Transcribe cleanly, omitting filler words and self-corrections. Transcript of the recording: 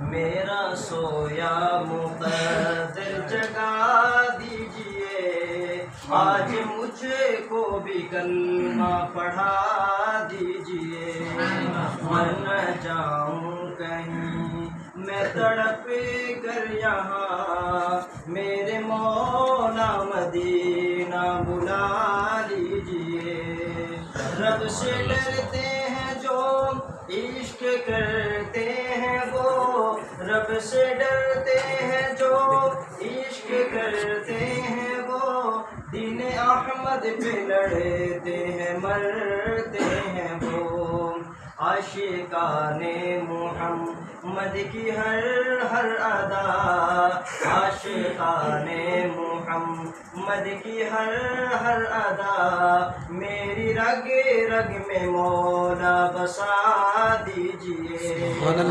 میرا سویا مقدر جگا دیجئے، آج مجھ کو بھی کلمہ پڑھا دیجئے، مر نہ جاؤں کہیں میں تڑپ کر یہاں، میرے مولا مدینہ بلا لیجئے۔ رب سے ڈرتے ہیں جو عشق کرتے ہیں وہ، رب سے ڈرتے ہیں جو عشق کرتے ہیں وہ، دین احمد پہ لڑتے ہیں مرتے ہیں وہ، عاشقان محمد کی ہر ادا، عاشقان محمد کی ہر ادا، میری رگ رگ میں مولا بسا دیجئے۔